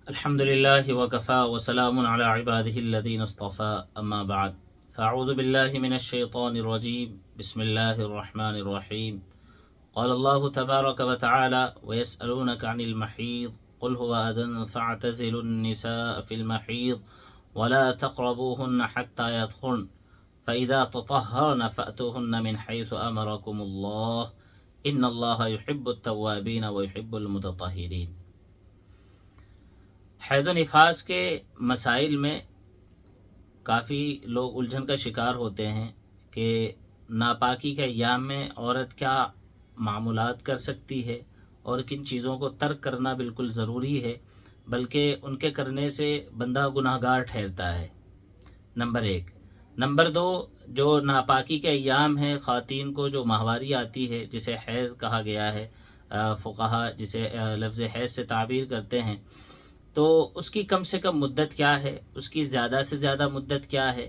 الحمد لله وكفى وسلام على عباده الذين اصطفى أما بعد فأعوذ بالله من الشيطان الرجيم بسم الله الرحمن الرحيم قال الله تبارك وتعالى ويسألونك عن المحيض قل هو أذى فاعتزلوا النساء في المحيض ولا تقربوهن حتى يطهرن فإذا تطهرن فأتوهن من حيث أمركم الله إن الله يحب التوابين ويحب المتطهرين۔ حیض و نفاس کے مسائل میں کافی لوگ الجھن کا شکار ہوتے ہیں کہ ناپاکی کے ایام میں عورت کیا معمولات کر سکتی ہے اور کن چیزوں کو ترک کرنا بالکل ضروری ہے، بلکہ ان کے کرنے سے بندہ گناہ گار ٹھہرتا ہے۔ نمبر 1۔ نمبر 2، جو ناپاکی کے ایام ہیں، خواتین کو جو ماہواری آتی ہے جسے حیض کہا گیا ہے، فقہا جسے لفظ حیض سے تعبیر کرتے ہیں، تو اس کی کم سے کم مدت کیا ہے، اس کی زیادہ سے زیادہ مدت کیا ہے۔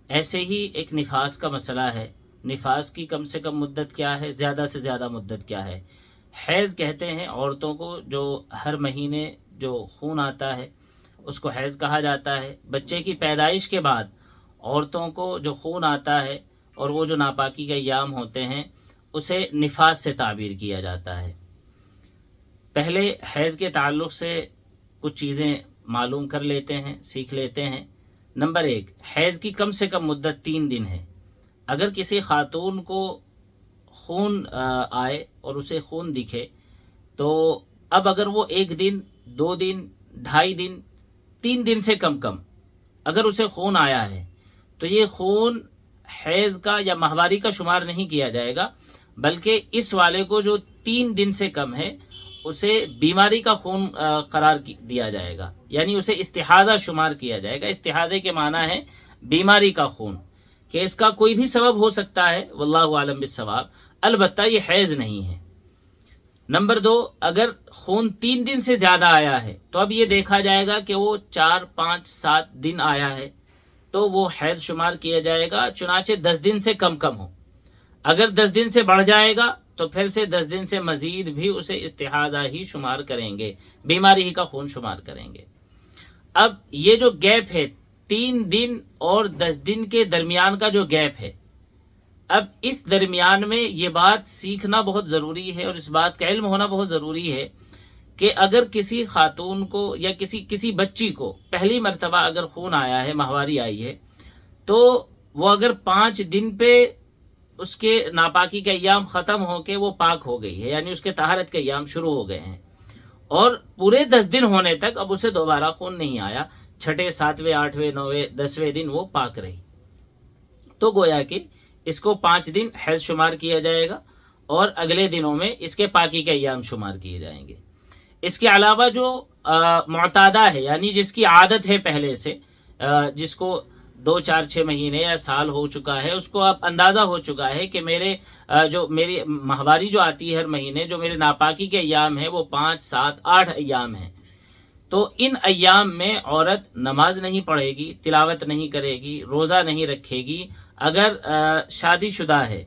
ایسے ہی ایک نفاس کا مسئلہ ہے، نفاس کی کم سے کم مدت کیا ہے، زیادہ سے زیادہ مدت کیا ہے۔ حیض کہتے ہیں عورتوں کو جو ہر مہینے جو خون آتا ہے اس کو حیض کہا جاتا ہے۔ بچے کی پیدائش کے بعد عورتوں کو جو خون آتا ہے اور وہ جو ناپاکی کے ایام ہوتے ہیں اسے نفاس سے تعبیر کیا جاتا ہے۔ پہلے حیض کے تعلق سے کچھ چیزیں معلوم کر لیتے ہیں، سیکھ لیتے ہیں۔ نمبر 1، حیض کی کم سے کم مدت 3 دن ہے۔ اگر کسی خاتون کو خون آئے اور اسے خون دکھے تو اب اگر وہ 1 دن، 2 دن، 2.5 دن، 3 دن سے کم اگر اسے خون آیا ہے تو یہ خون حیض کا یا ماہواری کا شمار نہیں کیا جائے گا، بلکہ اس والے کو جو 3 دن سے کم ہے اسے بیماری کا خون قرار دیا جائے گا، یعنی اسے استحاضہ شمار کیا جائے گا۔ استحاضے کے معنی ہے بیماری کا خون، کہ اس کا کوئی بھی سبب ہو سکتا ہے، واللہ عالم بالصواب، البتہ یہ حیض نہیں ہے۔ نمبر 2، اگر خون 3 دن سے زیادہ آیا ہے تو اب یہ دیکھا جائے گا کہ وہ 4، 5، 7 دن آیا ہے تو وہ حیض شمار کیا جائے گا، چنانچہ 10 دن سے کم ہو۔ اگر 10 دن سے بڑھ جائے گا تو پھر سے 10 دن سے مزید بھی اسے استحاضہ ہی شمار کریں گے، بیماری ہی کا خون شمار کریں گے۔ اب یہ جو گیپ ہے 3 دن اور 10 دن کے درمیان کا جو گیپ ہے، اب اس درمیان میں یہ بات سیکھنا بہت ضروری ہے اور اس بات کا علم ہونا بہت ضروری ہے کہ اگر کسی خاتون کو یا کسی بچی کو پہلی مرتبہ اگر خون آیا ہے، ماہواری آئی ہے، تو وہ اگر 5 دن پہ اس کے ناپاکی کے ایام ختم ہو کے وہ پاک ہو گئی ہے، یعنی اس کے طہارت کے ایام شروع ہو گئے ہیں، اور پورے 10 دن ہونے تک اب اسے دوبارہ خون نہیں آیا، 6، 7، 8، 9، 10ویں دن وہ پاک رہی، تو گویا کہ اس کو 5 دن حیض شمار کیا جائے گا اور اگلے دنوں میں اس کے پاکی کے ایام شمار کیے جائیں گے۔ اس کے علاوہ جو معتادہ ہے، یعنی جس کی عادت ہے پہلے سے، جس کو 2، 4، 6 مہینے یا سال ہو چکا ہے، اس کو اب اندازہ ہو چکا ہے کہ میری ماہواری جو آتی ہے ہر مہینے، جو میرے ناپاکی کے ایام ہیں وہ 5، 7، 8 ایام ہیں، تو ان ایام میں عورت نماز نہیں پڑھے گی، تلاوت نہیں کرے گی، روزہ نہیں رکھے گی۔ اگر شادی شدہ ہے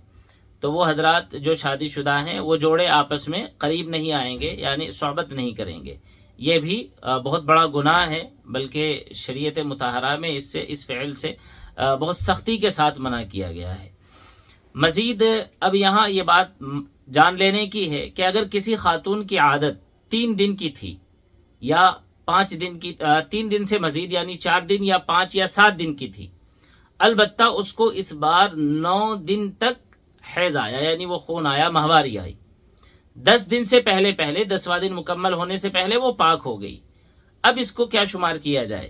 تو وہ حضرات جو شادی شدہ ہیں وہ جوڑے آپس میں قریب نہیں آئیں گے، یعنی صحبت نہیں کریں گے۔ یہ بھی بہت بڑا گناہ ہے، بلکہ شریعت مطہرہ میں اس فعل سے بہت سختی کے ساتھ منع کیا گیا ہے۔ مزید اب یہاں یہ بات جان لینے کی ہے کہ اگر کسی خاتون کی عادت 3 دن کی تھی یا 5 دن کی، 3 دن سے مزید یعنی 4 دن یا 5 یا 7 دن کی تھی، البتہ اس کو اس بار 9 دن تک حیض آیا، یعنی وہ خون آیا، ماہواری آئی، 10 دن سے پہلے 10واں دن مکمل ہونے سے پہلے وہ پاک ہو گئی، اب اس کو کیا شمار کیا جائے؟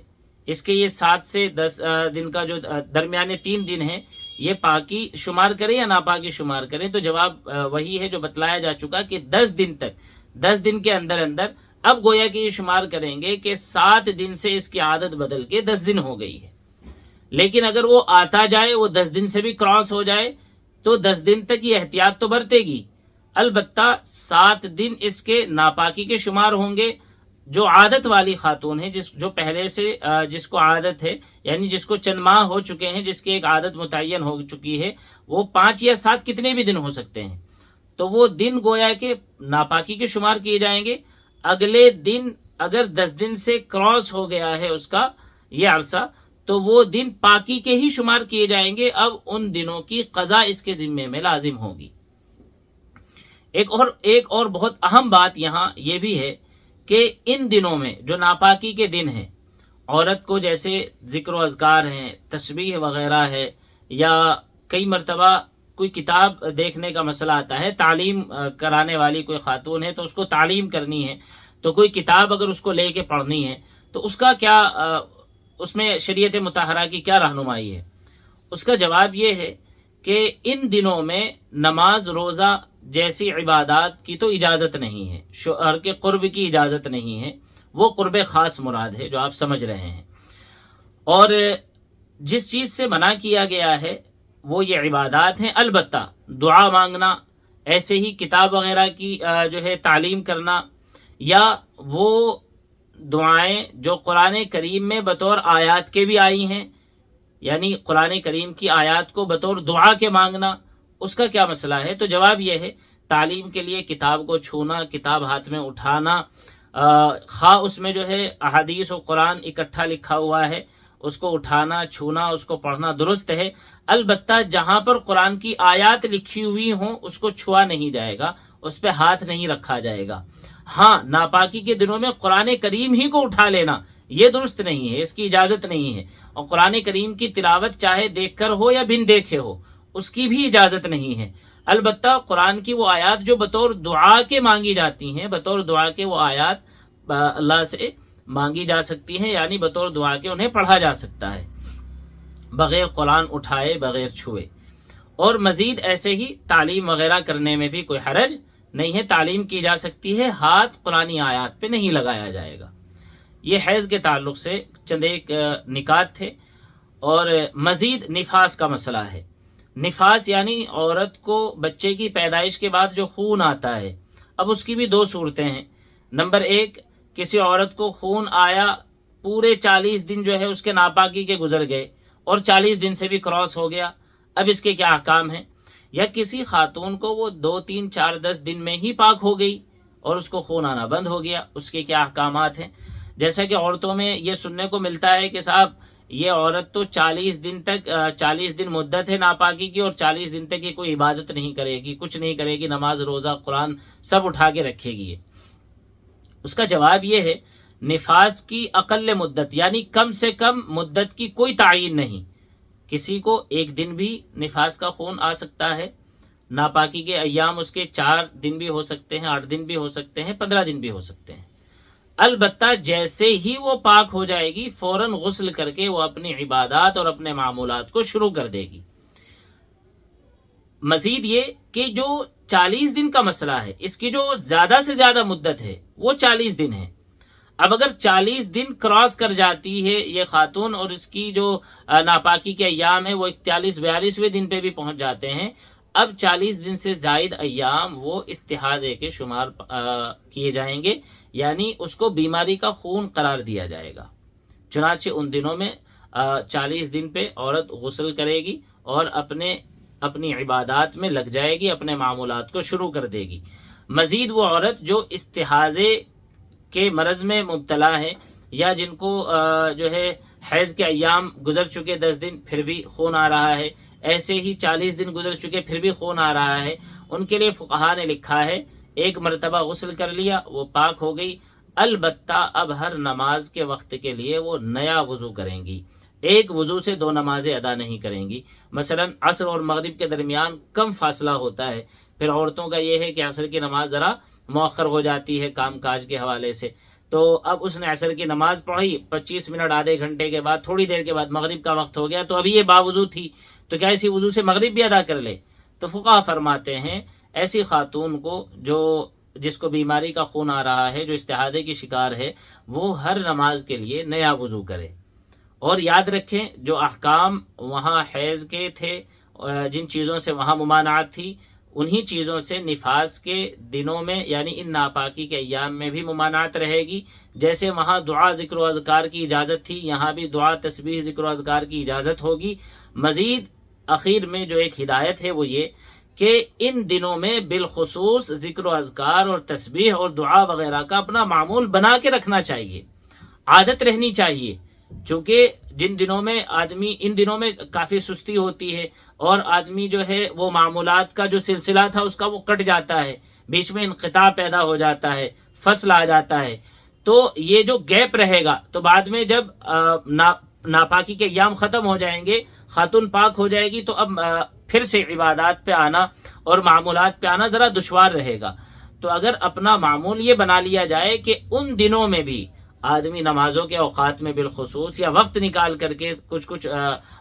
اس کے یہ 7 سے 10 دن کا جو درمیانے 3 دن ہیں، یہ پاکی شمار کریں یا ناپاکی شمار کریں؟ تو جواب وہی ہے جو بتلایا جا چکا کہ 10 دن تک، 10 دن کے اندر اب گویا کہ یہ شمار کریں گے کہ 7 دن سے اس کی عادت بدل کے 10 دن ہو گئی ہے، لیکن اگر وہ آتا جائے، وہ 10 دن سے بھی کراس ہو جائے تو 10 دن تک یہ احتیاط تو برتے گی، البتہ 7 دن اس کے ناپاکی کے شمار ہوں گے۔ جو عادت والی خاتون ہے، جو پہلے سے جس کو عادت ہے، یعنی جس کو چند ماہ ہو چکے ہیں، جس کی ایک عادت متعین ہو چکی ہے، وہ 5 یا 7 کتنے بھی دن ہو سکتے ہیں، تو وہ دن گویا کہ ناپاکی کے شمار کیے جائیں گے۔ اگلے دن اگر 10 دن سے کراس ہو گیا ہے اس کا یہ عرصہ تو وہ دن پاکی کے ہی شمار کیے جائیں گے. اب ان دنوں کی قضا اس کے ذمے میں لازم ہوگی. ایک اور بہت اہم بات یہاں یہ بھی ہے کہ ان دنوں میں جو ناپاکی کے دن ہیں، عورت کو جیسے ذکر و اذکار ہیں، تسبیح وغیرہ ہے، یا کئی مرتبہ کوئی کتاب دیکھنے کا مسئلہ آتا ہے، تعلیم کرانے والی کوئی خاتون ہے تو اس کو تعلیم کرنی ہے، تو کوئی کتاب اگر اس کو لے کے پڑھنی ہے تو اس کا کیا اس میں شریعت مطہرہ کی کیا رہنمائی ہے؟ اس کا جواب یہ ہے کہ ان دنوں میں نماز روزہ جیسی عبادات کی تو اجازت نہیں ہے، شوہر کے قرب کی اجازت نہیں ہے، وہ قرب خاص مراد ہے جو آپ سمجھ رہے ہیں. اور جس چیز سے منع کیا گیا ہے وہ یہ عبادات ہیں. البتہ دعا مانگنا، ایسے ہی کتاب وغیرہ کی جو ہے تعلیم کرنا، یا وہ دعائیں جو قرآن کریم میں بطور آیات کے بھی آئی ہیں، یعنی قرآن کریم کی آیات کو بطور دعا کے مانگنا، اس کا کیا مسئلہ ہے؟ تو جواب یہ ہے، تعلیم کے لیے کتاب کو چھونا، کتاب ہاتھ میں اٹھانا، خواہ اس میں جو ہے احادیث و قرآن اکٹھا لکھا ہوا ہے، اس کو اٹھانا، چھونا، اس کو پڑھنا درست ہے. البتہ جہاں پر قرآن کی آیات لکھی ہوئی ہوں اس کو چھوا نہیں جائے گا، اس پہ ہاتھ نہیں رکھا جائے گا. ہاں، ناپاکی کے دنوں میں قرآن کریم ہی کو اٹھا لینا یہ درست نہیں ہے، اس کی اجازت نہیں ہے. اور قرآن کریم کی تلاوت چاہے دیکھ کر ہو یا بن دیکھے ہو اس کی بھی اجازت نہیں ہے. البتہ قرآن کی وہ آیات جو بطور دعا کے مانگی جاتی ہیں، بطور دعا کے وہ آیات اللہ سے مانگی جا سکتی ہیں، یعنی بطور دعا کے انہیں پڑھا جا سکتا ہے بغیر قرآن اٹھائے، بغیر چھوئے. اور مزید ایسے ہی تعلیم وغیرہ کرنے میں بھی کوئی حرج نہیں ہے، تعلیم کی جا سکتی ہے، ہاتھ قرآنی آیات پہ نہیں لگایا جائے گا. یہ حیض کے تعلق سے چند ایک نکات تھے. اور مزید نفاس کا مسئلہ ہے. نفاس یعنی عورت کو بچے کی پیدائش کے بعد جو خون آتا ہے، اب اس کی بھی دو صورتیں ہیں. نمبر ایک، کسی عورت کو خون آیا، پورے 40 دن جو ہے اس کے ناپاکی کے گزر گئے اور 40 دن سے بھی کراس ہو گیا، اب اس کے کیا احکام ہیں؟ یا کسی خاتون کو وہ 2 3 4 10 دن میں ہی پاک ہو گئی اور اس کو خون آنا بند ہو گیا، اس کے کیا احکامات ہیں؟ جیسا کہ عورتوں میں یہ سننے کو ملتا ہے کہ صاحب یہ عورت تو 40 دن تک 40 دن مدت ہے ناپاکی کی اور 40 دن تک یہ کوئی عبادت نہیں کرے گی، کچھ نہیں کرے گی، نماز روزہ قرآن سب اٹھا کے رکھے گی. اس کا جواب یہ ہے، نفاس کی اقل مدت یعنی کم سے کم مدت کی کوئی تعین نہیں. کسی کو 1 دن بھی نفاس کا خون آ سکتا ہے، ناپاکی کے ایام اس کے 4 دن بھی ہو سکتے ہیں، 8 دن بھی ہو سکتے ہیں، 15 دن بھی ہو سکتے ہیں. البتہ جیسے ہی وہ پاک ہو جائے گی فوراً غسل کر کے وہ اپنی عبادات اور اپنے معمولات کو شروع کر دے گی. مزید یہ کہ جو 40 دن کا مسئلہ ہے، اس کی جو زیادہ سے زیادہ مدت ہے وہ 40 دن ہے. اب اگر 40 دن کراس کر جاتی ہے یہ خاتون اور اس کی جو ناپاکی کے ایام ہے وہ 41-42ویں دن پہ بھی پہنچ جاتے ہیں، اب 40 دن سے زائد ایام وہ استحاضے کے شمار کیے جائیں گے، یعنی اس کو بیماری کا خون قرار دیا جائے گا. چنانچہ ان دنوں میں 40 دن پہ عورت غسل کرے گی اور اپنی عبادات میں لگ جائے گی، اپنے معمولات کو شروع کر دے گی. مزید وہ عورت جو استحاضے کے مرض میں مبتلا ہے یا جن کو جو ہے حیض کے ایام گزر چکے 10 دن پھر بھی خون آ رہا ہے، ایسے ہی 40 دن گزر چکے پھر بھی خون آ رہا ہے، ان کے لیے فقہا نے لکھا ہے 1 مرتبہ غسل کر لیا وہ پاک ہو گئی. البتہ اب ہر نماز کے وقت کے لیے وہ نیا وضو کریں گی، ایک وضو سے 2 نمازیں ادا نہیں کریں گی. مثلا عصر اور مغرب کے درمیان کم فاصلہ ہوتا ہے، پھر عورتوں کا یہ ہے کہ عصر کی نماز ذرا مؤخر ہو جاتی ہے کام کاج کے حوالے سے، تو اب اس نے عصر کی نماز پڑھی، 25 منٹ آدھے گھنٹے کے بعد تھوڑی دیر کے بعد مغرب کا وقت ہو گیا، تو ابھی یہ باوضو تھی تو کیا اسی وضو سے مغرب بھی ادا کر لے؟ تو فقہا فرماتے ہیں ایسی خاتون کو جس کو بیماری کا خون آ رہا ہے، جو استحاضے کی شکار ہے، وہ ہر نماز کے لیے نیا وضو کرے. اور یاد رکھیں جو احکام وہاں حیض کے تھے، جن چیزوں سے وہاں ممانعت تھی، انہی چیزوں سے نفاس کے دنوں میں یعنی ان ناپاکی کے ایام میں بھی ممانعت رہے گی. جیسے وہاں دعا ذکر و اذکار کی اجازت تھی، یہاں بھی دعا تسبیح ذکر و اذکار کی اجازت ہوگی. مزید اخیر میں جو ایک ہدایت ہے وہ یہ کہ ان دنوں میں بالخصوص ذکر و اذکار اور تسبیح اور دعا وغیرہ کا اپنا معمول بنا کے رکھنا چاہیے، عادت رہنی چاہیے، چونکہ جن دنوں میں آدمی، ان دنوں میں کافی سستی ہوتی ہے اور آدمی جو ہے وہ معمولات کا جو سلسلہ تھا اس کا وہ کٹ جاتا ہے، بیچ میں انقطاع پیدا ہو جاتا ہے، فصل آ جاتا ہے، تو یہ جو گیپ رہے گا تو بعد میں جب ناپاکی کے ایام ختم ہو جائیں گے، خاتون پاک ہو جائے گی، تو اب پھر سے عبادات پہ آنا اور معمولات پہ آنا ذرا دشوار رہے گا۔ تو اگر اپنا معمول یہ بنا لیا جائے کہ ان دنوں میں بھی آدمی نمازوں کے اوقات میں بالخصوص یا وقت نکال کر کے کچھ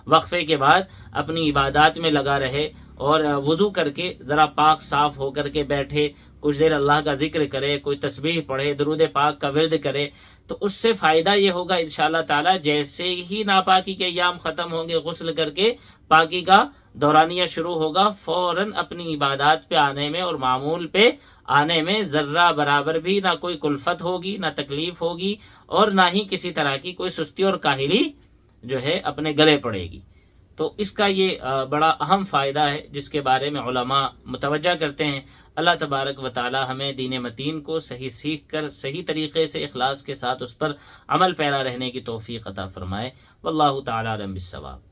وقفے کے بعد اپنی عبادات میں لگا رہے اور وضو کر کے ذرا پاک صاف ہو کر کے بیٹھے، کچھ دیر اللہ کا ذکر کرے، کوئی تسبیح پڑھے، درود پاک کا ورد کرے، تو اس سے فائدہ یہ ہوگا انشاءاللہ تعالی جیسے ہی ناپاکی کے ایام ختم ہوں گے، غسل کر کے پاکی کا دورانیہ شروع ہوگا، فوراً اپنی عبادات پہ آنے میں اور معمول پہ آنے میں ذرہ برابر بھی نہ کوئی کلفت ہوگی، نہ تکلیف ہوگی، اور نہ ہی کسی طرح کی کوئی سستی اور کاہلی جو ہے اپنے گلے پڑے گی۔ تو اس کا یہ بڑا اہم فائدہ ہے جس کے بارے میں علماء متوجہ کرتے ہیں۔ اللہ تبارک و تعالی ہمیں دین متین کو صحیح سیکھ کر صحیح طریقے سے اخلاص کے ساتھ اس پر عمل پیرا رہنے کی توفیق عطا فرمائے۔ واللہ تعالی اعلم بالصواب۔